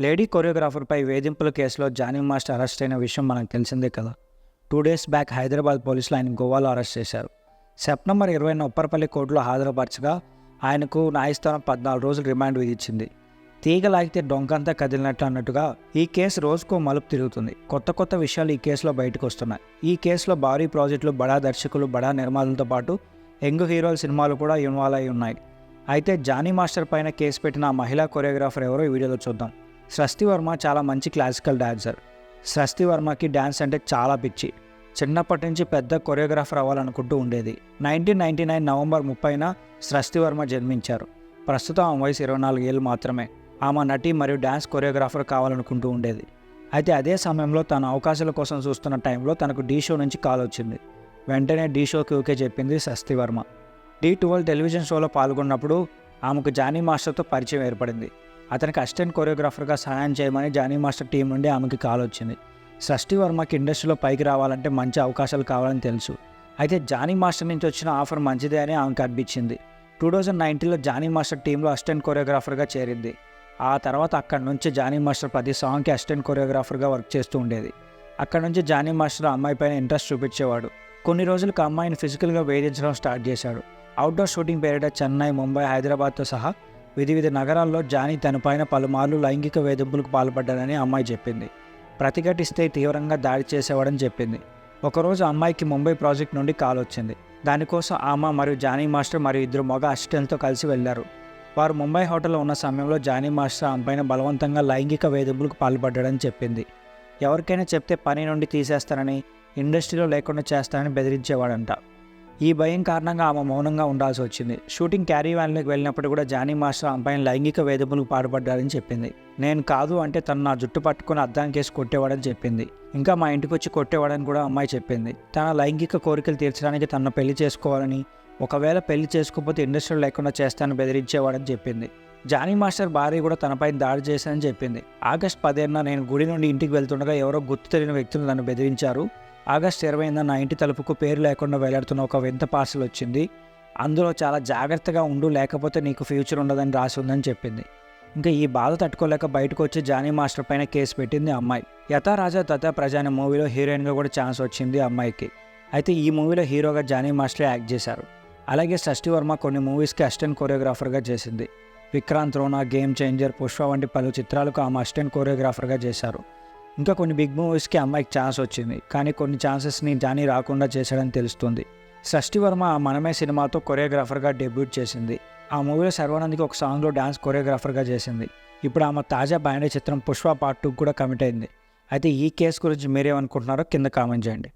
Lady కొరియోగ్రాఫర్పై వేధింపుల కేసులో Johnny master arrest అయిన విషయం మనకు తెలిసిందే కదా. 2 డేస్ బ్యాక్ హైదరాబాద్ పోలీసులు ఆయన గోవాలో అరెస్ట్ చేశారు. సెప్టెంబర్ 20న ఉప్పరపల్లి కోర్టులో హాజరుపరచగా ఆయనకు న్యాయస్థానం 14 రోజులు రిమాండ్ విధించింది. తీగ లాగితే డొంకంతా కదిలినట్లు అన్నట్టుగా ఈ కేసు రోజుకో మలుపు తిరుగుతుంది. కొత్త కొత్త విషయాలు ఈ కేసులో బయటకు వస్తున్నాయి. ఈ కేసులో భారీ ప్రాజెక్టులు, బడా దర్శకులు, బడా నిర్మాతలతో పాటు యంగ్ హీరోల సినిమాలు కూడా ఇన్వాల్వ్ అయి ఉన్నాయి. అయితే జానీ మాస్టర్ పైన కేసు పెట్టిన ఆ మహిళా కొరియోగ్రాఫర్ ఎవరో ఈ వీడియోలో చూద్దాం. సృష్టి వర్మ చాలా మంచి క్లాసికల్ డాన్సర్. సృష్టి వర్మకి డ్యాన్స్ అంటే చాలా పిచ్చి. చిన్నప్పటి నుంచి పెద్ద కొరియోగ్రాఫర్ అవ్వాలనుకుంటూ ఉండేది. 1999 నవంబర్ 30న సృష్టి వర్మ జన్మించారు. ప్రస్తుతం ఆమె వయసు 24 ఏళ్ళు మాత్రమే. ఆమె నటి మరియు డ్యాన్స్ కొరియోగ్రాఫర్ కావాలనుకుంటూ ఉండేది. అయితే అదే సమయంలో తన అవకాశాల కోసం చూస్తున్న టైంలో తనకు ఢీ షో నుంచి కాల్ వచ్చింది. వెంటనే ఢీ షోకి ఓకే చెప్పింది సృష్టి వర్మ. D12 టెలివిజన్ షోలో పాల్గొన్నప్పుడు ఆమెకు జానీ మాస్టర్తో పరిచయం ఏర్పడింది. అతనికి అసిస్టెంట్ కొరియోగ్రాఫర్గా సహాయం చేయమని జానీ మాస్టర్ టీం నుండి ఆమెకి కాల్ వచ్చింది. సృష్టి వర్మకి ఇండస్ట్రీలో పైకి రావాలంటే మంచి అవకాశాలు కావాలని తెలుసు. అయితే జానీ మాస్టర్ నుంచి వచ్చిన ఆఫర్ మంచిదే అని ఆమెకు అనిపించింది. 2019లో జానీ మాస్టర్ టీంలో అసిస్టెంట్ కొరియోగ్రాఫర్గా చేరింది. ఆ తర్వాత అక్కడి నుంచి జానీ మాస్టర్ ప్రతి సాంగ్కి అసిస్టెంట్ కొరియోగ్రాఫర్గా వర్క్ చేస్తూ ఉండేది. అక్కడ నుంచి జానీ మాస్టర్ అమ్మాయి పైన ఇంట్రెస్ట్ చూపించేవాడు. కొన్ని రోజులకు అమ్మాయిని ఫిజికల్గా వేధించడం స్టార్ట్ చేశాడు. అవుట్డోర్ షూటింగ్ పేరిట చెన్నై, ముంబై, హైదరాబాద్తో సహా వివిధ నగరాల్లో జానీ తనపైన పలుమార్లు లైంగిక వేధింపులకు పాల్పడ్డాడని అమ్మాయి చెప్పింది. ప్రతిఘటిస్తే తీవ్రంగా దాడి చేసేవాడని చెప్పింది. ఒకరోజు అమ్మాయికి ముంబై ప్రాజెక్ట్ నుండి కాల్ వచ్చింది. దానికోసం ఆమె మరియు జానీ మాస్టర్ మరియు 2 మగ అసిస్టెంట్లతో కలిసి వెళ్లారు. వారు ముంబై హోటల్లో ఉన్న సమయంలో జానీ మాస్టర్ ఆమెపైన బలవంతంగా లైంగిక వేధింపులకు పాల్పడ్డాడని చెప్పింది. ఎవరికైనా చెప్తే పని నుండి తీసేస్తానని, ఇండస్ట్రీలో లేకుండా చేస్తానని బెదిరించేవాడంట. ఈ భయం కారణంగా ఆమె మౌనంగా ఉండాల్సి వచ్చింది. షూటింగ్ క్యారీవ్యాన్లోకి వెళ్ళినప్పుడు కూడా జానీ మాస్టర్ ఆమెపైన లైంగిక వేధింపులకు పాల్పడ్డారని చెప్పింది. నేను కాదు అంటే తను నా జుట్టు పట్టుకుని అద్దానికేసి కొట్టేవాడని చెప్పింది. ఇంకా మా ఇంటికి వచ్చి కొట్టేవాడని కూడా అమ్మాయి చెప్పింది. తన లైంగిక కోరికలు తీర్చడానికి తనను పెళ్లి చేసుకోవాలని, ఒకవేళ పెళ్లి చేసుకోకపోతే ఇండస్ట్రీలో లేకుండా చేస్తానని బెదిరించేవాడని చెప్పింది. జానీ మాస్టర్ భార్య కూడా తనపై దాడి చేశానని చెప్పింది. ఆగస్టు 15న నేను గుడి నుండి ఇంటికి వెళ్తుండగా ఎవరో గుర్తు తెలియని వ్యక్తులు నన్ను బెదిరించారు. ఆగస్టు 20న నా ఇంటి తలుపుకు పేరు లేకుండా వేలాడుతున్న ఒక వింత పార్సల్ వచ్చింది. అందులో చాలా జాగ్రత్తగా ఉండు, లేకపోతే నీకు ఫ్యూచర్ ఉండదని రాసి ఉందని చెప్పింది. ఇంకా ఈ బాధ తట్టుకోలేక బయటకు వచ్చి జానీ మాస్టర్ పైన కేసు పెట్టింది అమ్మాయి. యథా రాజా తథా ప్రజా అనే మూవీలో హీరోయిన్గా కూడా ఛాన్స్ వచ్చింది అమ్మాయికి. అయితే ఈ మూవీలో హీరోగా జానీ మాస్టరే యాక్ట్ చేశారు. అలాగే సృష్టి వర్మ కొన్ని మూవీస్కి అసిస్టెంట్ కొరియోగ్రాఫర్గా చేసింది. విక్రాంత్ రోనా, గేమ్ చేంజర్, పుష్ప వంటి పలు చిత్రాలకు ఆమె అసిస్టెంట్ కొరియోగ్రాఫర్గా చేశారు. ఇంకా కొన్ని బిగ్ మూవీస్కి అమ్మాయికి ఛాన్స్ వచ్చింది. కానీ కొన్ని ఛాన్సెస్ని జానీ రాకుండా చేశాడని తెలుస్తుంది. సృష్టి వర్మ ఆ మనమే సినిమాతో కొరియోగ్రాఫర్గా డెబ్యూట్ చేసింది. ఆ మూవీలో సర్వానంద్కి ఒక సాంగ్లో డాన్స్ కొరియోగ్రాఫర్గా చేసింది. ఇప్పుడు ఆమె తాజా బ్యాండే చిత్రం పుష్ప పార్ట్ 2 కూడా కమిట్ అయింది. అయితే ఈ కేసు గురించి మీరేమనుకుంటున్నారో కింద కామెంట్ చేయండి.